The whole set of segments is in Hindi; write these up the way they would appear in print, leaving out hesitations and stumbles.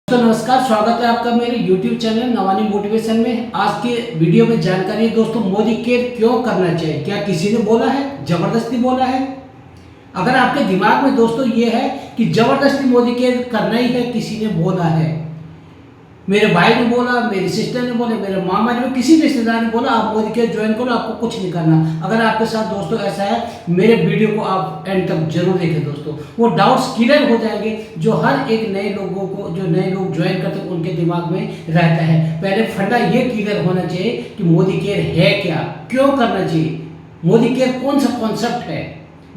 तो नमस्कार, स्वागत है आपका मेरे YouTube चैनल नवानी मोटिवेशन में। आज के वीडियो में जानकारी है दोस्तों, मोदी केयर क्यों करना चाहिए। क्या किसी ने बोला है, जबरदस्ती बोला है? अगर आपके दिमाग में दोस्तों ये है कि जबरदस्ती मोदी केयर करना ही है, किसी ने बोला है, मेरे भाई ने बोला, मेरी सिस्टर ने बोला, मेरे मामा ने, किसी रिश्तेदार ने बोला आप मोदी केयर ज्वाइन करो, आपको कुछ नहीं करना। अगर आपके साथ दोस्तों ऐसा है, मेरे वीडियो को आप एंड तक जरूर देखें दोस्तों, वो डाउट्स क्लियर हो जाएंगे जो हर एक नए लोगों को, जो नए लोग ज्वाइन करते हैं उनके दिमाग में रहता है। पहले फंडा ये क्लियर होना चाहिए कि मोदी केयर है क्या, क्यों करना चाहिए, मोदी केयर कौन सा कॉन्सेप्ट है,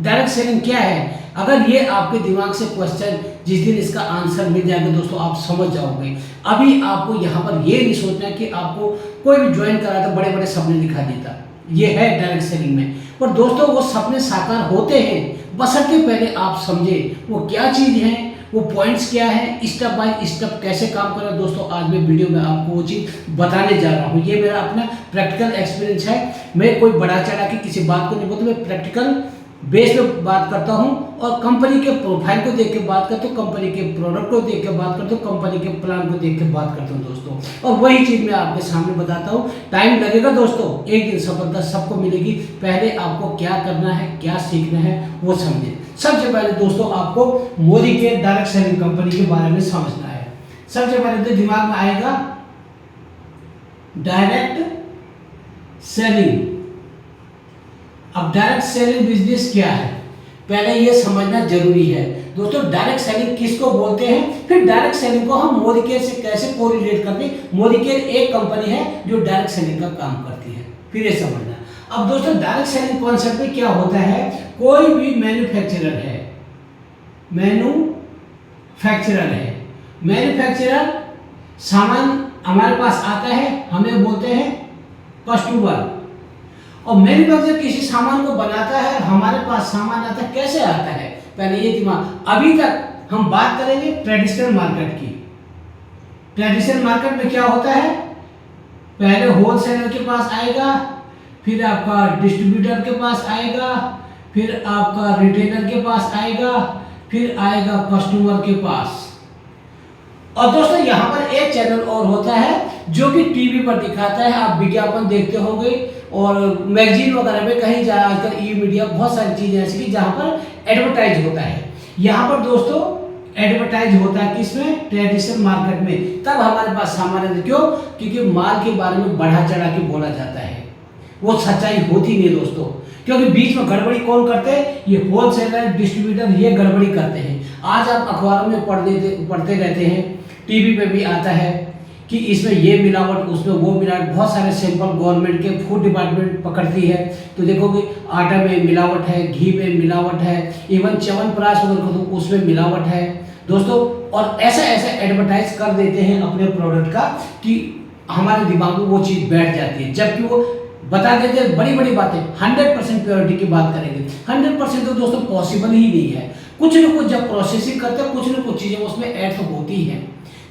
डायरेक्ट सेलिंग क्या है। अगर ये आपके दिमाग से क्वेश्चन, जिस दिन इसका आंसर मिल जाएगा दोस्तों, आप समझ जाओगे। अभी आपको यहाँ पर ये नहीं सोचना है कि आपको कोई भी ज्वाइन करा तो बड़े बड़े सपने दिखा देता, ये है डायरेक्ट सेलिंग में। पर दोस्तों वो सपने साकार होते हैं, बशर्ते पहले आप समझे वो क्या चीज़ है, वो पॉइंट्स क्या है, स्टेप बाय स्टेप कैसे काम कर रहा है। दोस्तों आज मैं वीडियो में आपको वो चीज़ बताने जा रहा हूँ। ये मेरा अपना प्रैक्टिकल एक्सपीरियंस है। मैं कोई बड़ा चढ़ा के किसी बात को नहीं बोलता, मैं प्रैक्टिकल बेस पे बात करता हूँ और कंपनी के प्रोफाइल को देख के बात करता हूँ, कंपनी के प्रोडक्ट को देख के बात करता हूँ, कंपनी के प्लान को देख के बात करता हूँ दोस्तों। और वही चीज़ मैं आपके सामने बताता हूँ। टाइम लगेगा दोस्तों, एक दिन सफलता सबको मिलेगी। पहले आपको क्या करना है, क्या सीखना है वो समझे। सबसे पहले दोस्तों आपको मोदी के डायरेक्ट सेलिंग कंपनी के बारे में समझना है। सबसे पहले तो दिमाग में आएगा डायरेक्ट सेलिंग। अब डायरेक्ट सेलिंग बिजनेस क्या है, पहले ये समझना जरूरी है दोस्तों। डायरेक्ट सेलिंग किसको बोलते हैं, फिर डायरेक्ट सेलिंग को हम मोदी केयर से कैसे कोरिलेट करते हैं। मोदी केयर एक कंपनी है जो डायरेक्ट सेलिंग का काम करती है, फिर ये समझना। अब दोस्तों डायरेक्ट सेलिंग कॉन्सेप्ट में क्या होता है, कोई भी मैन्युफैक्चरर है, मैन्युफैक्चरर सामान हमारे पास आता है, हमें बोलते हैं कस्टमर। और मैन्युफैक्चरर किसी सामान को बनाता है, हमारे पास सामान आता है, कैसे आता है पहले ये दिमाग। अभी तक हम बात करेंगे ट्रेडिशनल मार्केट की। ट्रेडिशनल मार्केट में क्या होता है, पहले होलसेलर के पास आएगा, फिर आपका डिस्ट्रीब्यूटर के पास आएगा, फिर आपका रिटेलर के पास आएगा, फिर आएगा कस्टमर के पास। और दोस्तों यहाँ पर एक चैनल और होता है जो कि टीवी पर दिखाता है, आप विज्ञापन देखते होंगे और मैगजीन वगैरह में कहीं जाए, आजकल ई मीडिया बहुत सारी चीजें ऐसी कि जहाँ पर एडवर्टाइज होता है। यहाँ पर दोस्तों एडवर्टाइज होता है किसमें, ट्रेडिशनल मार्केट में। तब हमारे पास सामान है, क्यों, क्योंकि माल के बारे में बढ़ा चढ़ा के बोला जाता है, वो सच्चाई होती नहीं दोस्तों। क्योंकि बीच में गड़बड़ी कौन करते हैं, ये होलसेलर डिस्ट्रीब्यूटर, ये गड़बड़ी करते हैं। आज आप अखबारों में पढ़ते रहते हैं, टीवी पे भी आता है कि इसमें ये मिलावट, उसमें वो मिलावट, बहुत सारे सैंपल गवर्नमेंट के फूड डिपार्टमेंट पकड़ती है। तो देखोगे आटा में मिलावट है, घी में मिलावट है, इवन च्यवनप्राश अगर तो उसमें मिलावट है दोस्तों। और ऐसा एडवर्टाइज कर देते हैं अपने प्रोडक्ट का कि हमारे दिमाग में वो चीज़ बैठ जाती है। जबकि वो बता देते हैं बड़ी बड़ी बातें, 100% प्योरिटी की बात करेंगे। 100% तो दोस्तों पॉसिबल ही नहीं है। कुछ न कुछ जब प्रोसेसिंग करते हैं, कुछ न कुछ चीज़ें उसमें ऐड तो होती हैं।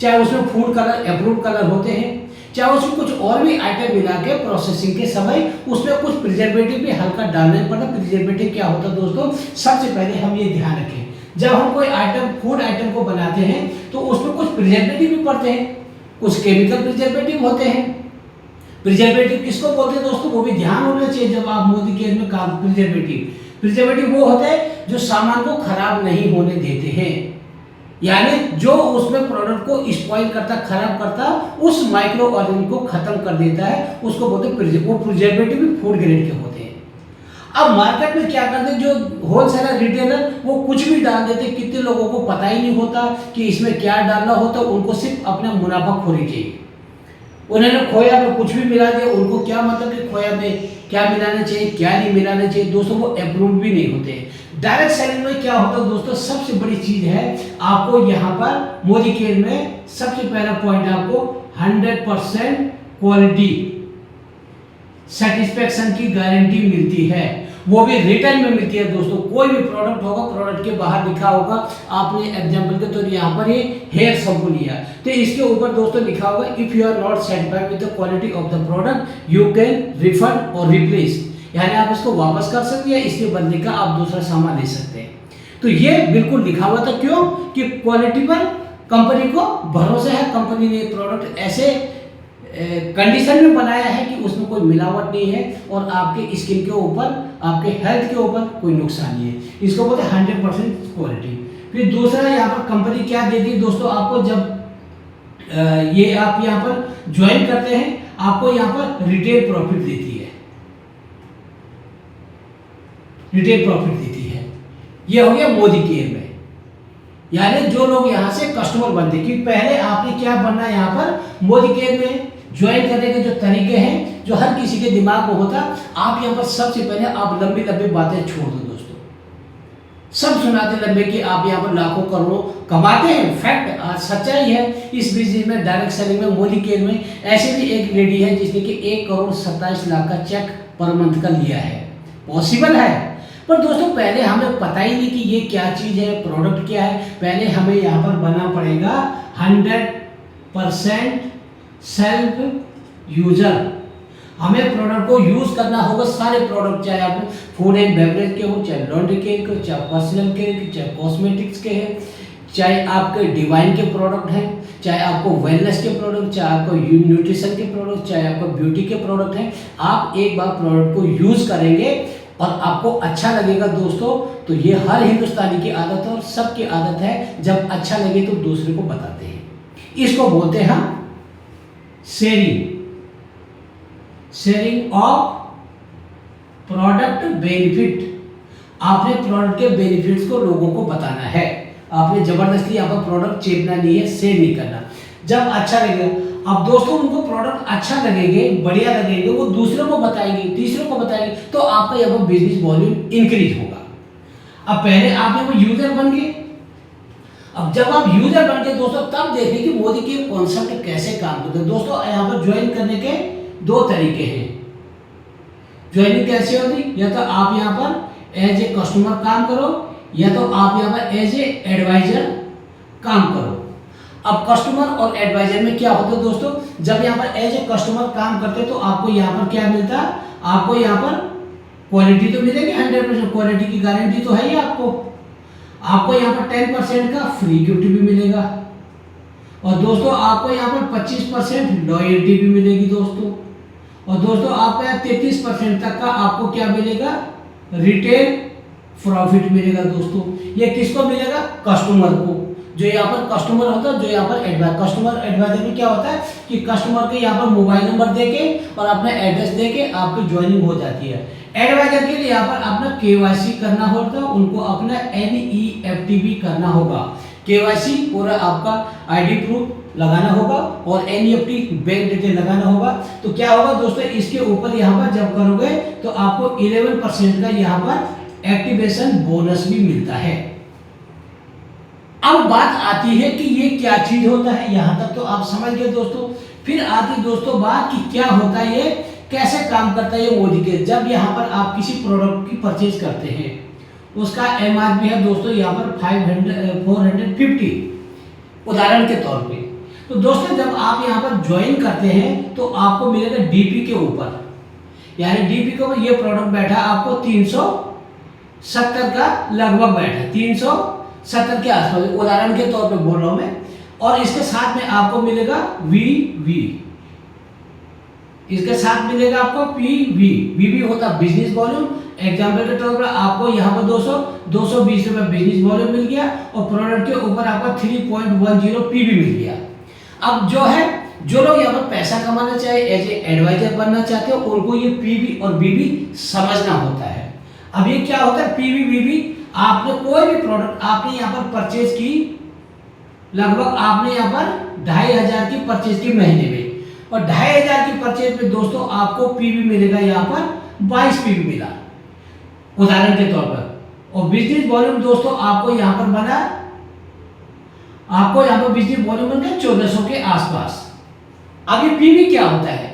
चाहे उसमें फूड कलर, अप्रूव्ड कलर होते हैं, चाहे उसमें कुछ और भी आइटम मिला के प्रोसेसिंग के समय उसमें कुछ प्रिजर्वेटिव भी हल्का डालना पड़ता है। प्रिजर्वेटिव क्या होता है दोस्तों, सबसे पहले हम ये ध्यान रखें, जब हम कोई आइटम, फूड आइटम को बनाते हैं तो उसमें कुछ प्रिजर्वेटिव भी पड़ते हैं, कुछ केमिकल प्रिजर्वेटिव होते हैं। प्रिजर्वेटिव किसको बोलते हैं दोस्तों, वो भी ध्यान होना चाहिए जब आप मोदी केयर में काम। प्रिजर्वेटिव वो होते हैं जो सामान को खराब नहीं होने देते हैं, यानी जो उसमें प्रोडक्ट को स्पॉइल करता, खराब करता, उस माइक्रो ऑर्गेनिज्म को खत्म कर देता है, उसको बोलते हैं। वो प्रिजर्वेटिव भी फूड ग्रेड के होते हैं। अब मार्केट में क्या करते हैं, जो होलसेलर रिटेलर, वो कुछ भी डाल देते। कितने लोगों को पता ही नहीं होता कि इसमें क्या डालना होता, उनको सिर्फ अपना मुनाफाखोरी चाहिए। उन्होंने खोया में कुछ भी मिला दिया, उनको क्या मतलब कि खोया में क्या मिलाना चाहिए, क्या नहीं मिलाना चाहिए दोस्तों, वो अप्रूव भी नहीं होते। डायरेक्ट सेलिंग में क्या होता है दोस्तों, सबसे बड़ी चीज है आपको यहाँ पर मोदी केयर में सबसे पहला पॉइंट आपको 100% क्वालिटी सेटिस्फेक्शन की गारंटी मिलती है, वो भी रिटर्न में मिलती है दोस्तों। कोई भी प्रोडक्ट होगा, प्रोडक्ट के बाहर लिखा होगा, आपने एग्जांपल के तौर यहाँ पर ये हेयर शैम्पू लिया तो इसके ऊपर दोस्तों लिखा होगा, if you are not satisfied with the quality of the product you can refund or replace, यानी आप इसको वापस कर सकते हैं, इसके बदले का आप दूसरा सामान ले सकते हैं। तो ये बिल्कुल लिखा हुआ था, क्यों कि क्वालिटी पर कंपनी को भरोसा है, कंपनी ने प्रोडक्ट ऐसे कंडीशन में बनाया है कि उसमें कोई मिलावट नहीं है और आपके स्किन के ऊपर, आपके हेल्थ के ऊपर कोई नुकसान नहीं है। इसको बोलते हैं 100% क्वालिटी। फिर दूसरा यहाँ पर कंपनी क्या देती है दोस्तों आपको, जब ये आप यहाँ पर ज्वाइन करते हैं आपको यहाँ पर रिटेल प्रॉफिट देती है, रिटेल प्रॉफिट देती है। ये हो गया मोदी केयर में, यानी जो लोग यहाँ से कस्टमर बनते हैं। कि पहले आपने क्या बनना है यहाँ पर मोदी केयर में ज्वाइन करने के जो तरीके हैं जो हर किसी के दिमाग में होता, आप यहाँ पर सबसे पहले आप लंबी लंबी बातें छोड़ दो दोस्तों। सब सुनाते लंबे कि आप यहाँ पर लाखों करोड़ों कमाते हैं, फैक्ट आज सच्चाई है। इस बिजनेस में, डायरेक्ट सेलिंग में, मोदी केयर में ऐसे भी एक लेडी है जिसने कि 1,27,00,000 का चेक पर मंथ का लिया है। पॉसिबल है, पर दोस्तों पहले हमें पता ही नहीं कि ये क्या चीज़ है, प्रोडक्ट क्या है। पहले हमें यहाँ पर बनना पड़ेगा 100% सेल्फ यूजर। हमें प्रोडक्ट को यूज करना होगा, सारे प्रोडक्ट, चाहे आप फूड एंड बेवरेज के हो, चाहे लॉन्ड्री केयर के, चाहे पर्सनल केयर के, चाहे कॉस्मेटिक्स के हैं, चाहे आपके डिवाइन के प्रोडक्ट हैं, चाहे आपको वेलनेस के प्रोडक्ट, चाहे आपको न्यूट्रिशन के प्रोडक्ट, चाहे आपको ब्यूटी के प्रोडक्ट हैं। आप एक बार प्रोडक्ट को यूज करेंगे और आपको अच्छा लगेगा दोस्तों, तो ये हर हिंदुस्तानी की आदत है और सबकी आदत है, जब अच्छा लगे तो दूसरे को बताते हैं। इसको बोलते हैं हम शेयरिंग ऑफ प्रोडक्ट बेनिफिट। आपने प्रोडक्ट के बेनिफिट्स को लोगों को बताना है, आपने जबरदस्ती यहाँ पर प्रोडक्ट चेपना नहीं है, सेल नहीं करना। जब अच्छा लगेगा, अब दोस्तों उनको प्रोडक्ट अच्छा लगेंगे, बढ़िया लगेंगे, वो दूसरों को बताएंगे, तीसरों को बताएंगे, तो आपका यहाँ पर बिजनेस वॉल्यूम इंक्रीज होगा। अब पहले आप यहाँ पर यूजर बन गए, अब जब आप यूजर बन गए दोस्तों, तब देखें कि मोदी के कॉन्सेप्ट कैसे काम करते हैं। दोस्तों यहाँ पर ज्वाइन करने के दो तरीके हैं। ज्वाइनिंग कैसे होगी, या तो आप यहाँ पर एज ए कस्टमर काम करो, या तो आप यहाँ पर एज ए एडवाइजर काम करो। अब कस्टमर और एडवाइजर में क्या होता है दोस्तों, जब यहाँ पर एज ए कस्टमर काम करते तो आपको यहाँ पर क्या मिलता, आपको यहाँ पर क्वालिटी तो मिलेगी, 100% क्वालिटी की गारंटी तो है ही आपको यहाँ पर 10% का फ्री गिफ्ट भी मिलेगा, और दोस्तों आपको यहाँ पर 25% लॉयल्टी भी मिलेगी दोस्तों, और दोस्तों आपको यहाँ 33% तक का आपको क्या मिलेगा, रिटेल प्रॉफिट मिलेगा दोस्तों। ये किसको मिलेगा, कस्टमर को। जो यहाँ पर कस्टमर होता है, जो यहाँ पर कस्टमर एडवाइजर में क्या होता है कि कस्टमर के यहाँ पर मोबाइल नंबर देके और अपना एड्रेस देके आपकी ज्वाइनिंग हो जाती है। एडवाइजर के लिए यहाँ पर अपना KYC करना होता है, उनको अपना NEFT भी करना होगा। KYC पूरा आपका ID प्रूफ लगाना होगा और NEFT बैंक डिटेल लगाना होगा। तो क्या होगा दोस्तों, इसके ऊपर यहाँ पर जब करोगे तो आपको 11% का यहाँ पर एक्टिवेशन बोनस भी मिलता है। अब बात आती है कि ये क्या चीज होता है, यहाँ तक तो आप समझ गए दोस्तों। फिर आती दोस्तों बात कि क्या होता है, ये कैसे काम करता है ये मोदी के। जब यहाँ पर आप किसी प्रोडक्ट की परचेज करते हैं, उसका MRP है दोस्तों यहाँ पर 450 उदाहरण के तौर पे। तो दोस्तों जब आप यहाँ पर ज्वाइन करते हैं तो आपको मिलेगा DP के ऊपर, यानी DP के ऊपर ये प्रोडक्ट बैठा आपको 370 का लगभग बैठा, 370 के आसपास उदाहरण के तौर पे बोल रहा हूं मैं। और इसके साथ में आपको मिलेगा VV, इसके साथ मिलेगा आपको PV। VV होता बिजनेस वॉल्यूम। एग्जाम्पल के तौर पर आपको यहाँ पर 220 रुपये बिजनेस वॉल्यूम मिल गया और प्रोडक्ट के ऊपर आपको 3.10 PV मिल गया। अब जो है, जो लोग यहाँ पर पैसा कमाना चाहे, एज ए एडवाइजर बनना चाहते हो, उनको ये PV और VV समझना होता है। अब ये क्या होता है PV VV, आपने कोई भी प्रोडक्ट आपने यहाँ पर परचेज की, लगभग आपने यहाँ पर 2500 की परचेज की महीने में, और 2500 की परचेज में दोस्तों आपको PV मिलेगा यहाँ पर 22 PV मिला उदाहरण के तौर पर। और बिजनेस वॉल्यूम दोस्तों आपको यहाँ पर बना, आपको यहाँ पर बिजनेस वॉल्यूम बन गया 1400 के आसपास। अब ये PV क्या होता है,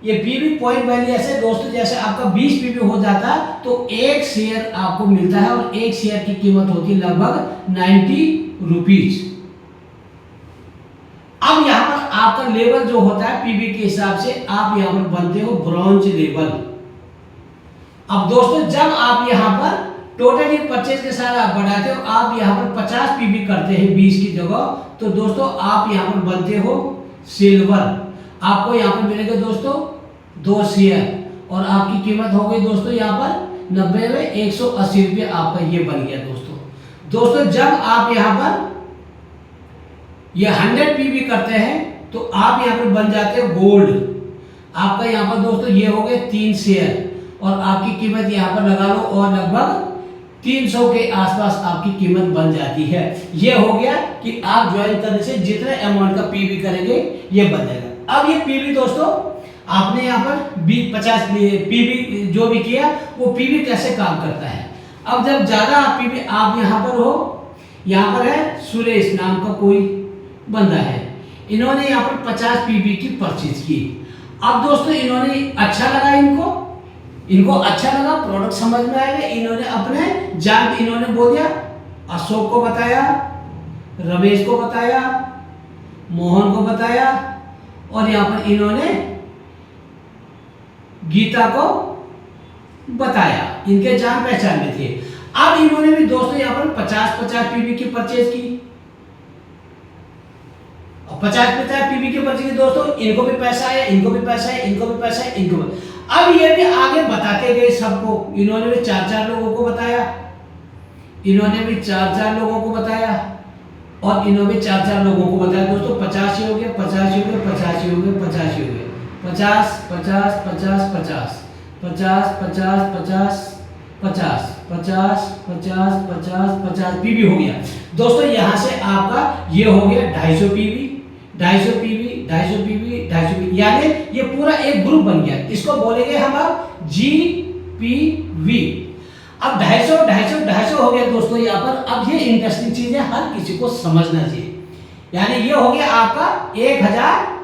ये PV पॉइंट वैल्यू ऐसे दोस्तों, जैसे आपका 20 PV हो जाता तो एक शेयर आपको मिलता है, और एक शेयर की कीमत होती है लगभग 90 रुपीज। अब यहाँ पर आपका लेवल जो होता है PV के हिसाब से, आप यहाँ पर बनते हो ब्रॉन्ज लेवल। अब दोस्तों जब आप यहाँ पर टोटली परचेज के साथ आप बढ़ाते हो, आप यहाँ पर 50 पीवी करते हैं 20 की जगह, तो दोस्तों आप यहाँ पर बनते हो सिल्वर। आपको यहाँ पर मिलेगा दोस्तों 2 शेयर और आपकी कीमत हो गई दोस्तों यहाँ पर 90 में 180 रुपये आपका ये बन गया दोस्तों। जब आप यहाँ पर ये 100 पीवी करते हैं तो आप यहाँ पर बन जाते हो गोल्ड। आपका यहाँ पर दोस्तों ये हो गए 3 शेयर और आपकी कीमत यहाँ पर लगा लो और लगभग 300 के आसपास आपकी कीमत बन जाती है। ये हो गया कि आप ज्वाइन करने से जितने अमाउंट का पीवी करेंगे ये बन जाएगा। अब ये पीवी दोस्तों आपने यहाँ पर 50 पीवी जो भी किया वो पीवी कैसे काम करता है। अब जब ज्यादा पीवी आप यहाँ पर हो, यहाँ पर है सुरेश नाम का कोई बंदा है, इन्होंने यहाँ पर 50 पीवी की परचेज की। अब दोस्तों इन्होंने अच्छा लगा, इनको अच्छा लगा, प्रोडक्ट समझ में आएगा, इन्होंने अपने जान इन्होंने बोल दिया, अशोक को बताया, रमेश को बताया, मोहन को बताया और यहाँ पर इन्होंने गीता को बताया, इनके जान पहचान में थे। अब इन्होंने भी दोस्तों यहाँ पर 50-50 पीवी की परचेज की और 50-50 पीवी की परचेज की दोस्तों, इनको भी पैसा आया, इनको भी पैसा है, इनको भी पैसा है, इनको भी। अब ये भी आगे बताते गए सबको, इन्होंने भी 4-4 लोगों को बताया, इन्होंने भी 4-4 लोगों को बताया और इन्होंने भी 4-4 लोगों को बताया दोस्तों। 50 हो गया, 50 हो गया, 50 हो गया, 50 हो गया, 50 50 50 50 50 50 50 50 50 50 50 50 पीवी हो गया दोस्तों। यहाँ से आपका ये हो गया 250 पीवी, 250 पीवी, 250 पीवी, 250 पीवी, यानी ये पूरा एक ग्रुप बन गया। इसको बोलेंगे हम अब जीपीवी। अब 250 250 250 हो गया दोस्तों यहाँ पर। अब ये इंटरेस्टिंग चीज है, हर किसी को समझना चाहिए। यानी ये हो गया आपका 1000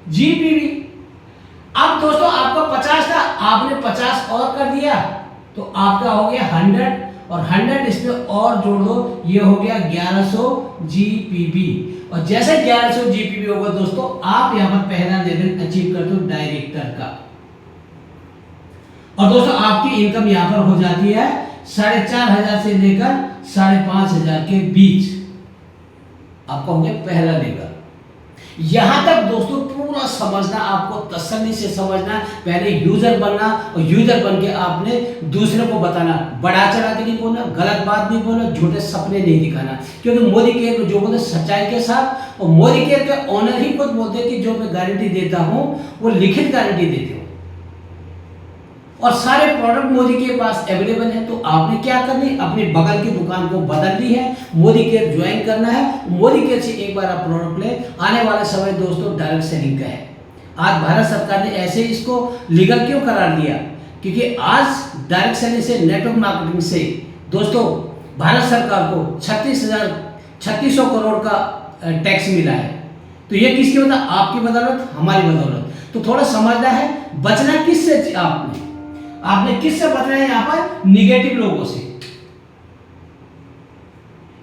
जीपीवी। अब दोस्तों आपका 50 था, आपने 50 और कर दिया तो आपका हो गया 100 और 100 इसमें और जोड़ दो, ये हो गया 1100 जीपीवी। और जैसे 1100 जीपीवी होगा दोस्तों, आप यहां पर पहला लेवल अचीव करते हो डायरेक्टर का। और दोस्तों आपकी इनकम यहां पर हो जाती है 4500 से लेकर 5500 के बीच। आपका हो गया पहला लेवल। यहां तक दोस्तों पूरा समझना, आपको तसल्ली से समझना। पहले यूजर बनना और यूजर बन के आपने दूसरे को बताना, बढ़ा चढ़ा के नहीं बोलना, गलत बात नहीं बोलना, झूठे सपने नहीं दिखाना। क्योंकि मोदी केयर जो बोलते सच्चाई के साथ, और मोदी केयर के ओनर ही खुद बोलते हैं कि जो मैं गारंटी देता हूं वो लिखित गारंटी देते हो और सारे प्रोडक्ट मोदी के पास अवेलेबल है। तो आपने क्या करनी, अपने बगल की दुकान को बदलनी है, मोदी केयर ज्वाइन करना है। मोदी केयर से एक बार आप प्रोडक्ट ले, आने वाले समय दोस्तों डायरेक्ट सेलिंग का है। आज भारत सरकार ने ऐसे इसको लीगल क्यों करार दिया, क्योंकि आज डायरेक्ट सेलिंग से, नेटवर्क मार्केटिंग से दोस्तों भारत सरकार को 3600 करोड़ का टैक्स मिला है। तो ये किसकी बदौलत, आपकी बदौलत, हमारी बदौलत। तो थोड़ा समझना है, बचना किससे, आपने किससे बचना है यहाँ पर, निगेटिव लोगों से।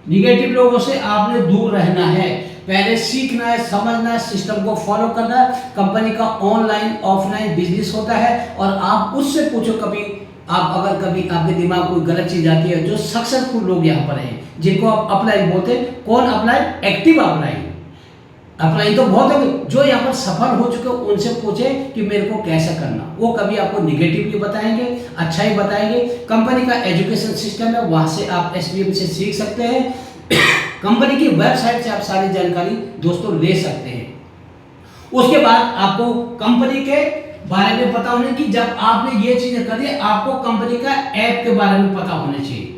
निगेटिव लोगों से आपने दूर रहना है। पहले सीखना है, समझना है, सिस्टम को फॉलो करना है। कंपनी का ऑनलाइन ऑफलाइन बिजनेस होता है और आप उससे पूछो। कभी आप अगर कभी आपके दिमाग में कोई गलत चीज आती है, जो सक्सेसफुल लोग यहाँ पर हैं जिनको आप अपलाइन बोलते हैं, कौन अपलाइन, एक्टिव अपलाइन। अपलाइन तो बहुत होगी, जो यहाँ पर सफल हो चुके उनसे पूछे कि मेरे को कैसे करना। वो कभी आपको निगेटिवली बताएंगे, अच्छा ही बताएंगे। कंपनी का एजुकेशन सिस्टम है, वहां से आप एसबीएम से सीख सकते हैं। कंपनी की वेबसाइट से आप सारी जानकारी दोस्तों ले सकते हैं। उसके बाद आपको कंपनी के बारे में पता होने की, जब आपने ये चीजें कर दी, आपको कंपनी का ऐप के बारे में पता होना चाहिए।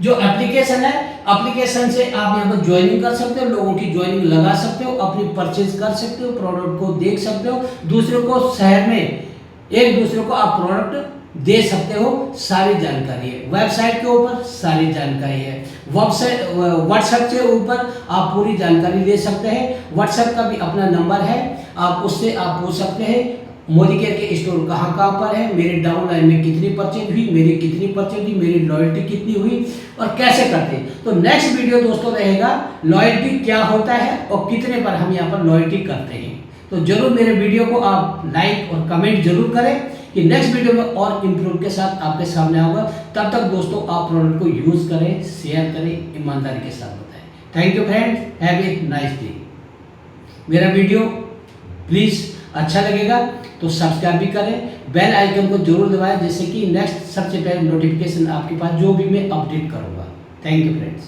जो एप्लीकेशन है, एप्लीकेशन से आप यहाँ पर ज्वाइनिंग कर सकते हो, लोगों की ज्वाइनिंग लगा सकते हो, अपनी परचेज कर सकते हो, प्रोडक्ट को देख सकते हो, दूसरे को शहर में एक दूसरे को आप प्रोडक्ट दे सकते हो। सारी जानकारी है वेबसाइट के ऊपर, सारी जानकारी है व्हाट्सएप के ऊपर, आप पूरी जानकारी ले सकते हैं। व्हाट्सएप का भी अपना नंबर है, आप उससे आप पूछ सकते हैं मोदी केयर के स्टोर कहाँ पर है, मेरे डाउनलाइन में कितनी परचेज हुई, मेरी कितनी परचेज हुई, मेरी लॉयल्टी कितनी हुई और कैसे करते हैं। तो नेक्स्ट वीडियो दोस्तों रहेगा लॉयल्टी क्या होता है और कितने पर हम यहाँ पर लॉयल्टी करते हैं। तो जरूर मेरे वीडियो को आप लाइक और कमेंट जरूर करें। कि नेक्स्ट वीडियो में और इम्प्रूव के साथ आपके सामने आऊंगा। तब तक दोस्तों आप प्रोडक्ट को यूज़ करें, शेयर करें, ईमानदारी के साथ बताएं। Thank you friends, have a nice day. मेरा वीडियो प्लीज़ अच्छा लगेगा तो सब्सक्राइब भी करें, बेल आइकन को जरूर दबाएं, जिससे कि नेक्स्ट सबसे पहले नोटिफिकेशन आपके पास जो भी मैं अपडेट करूँगा। Thank you friends.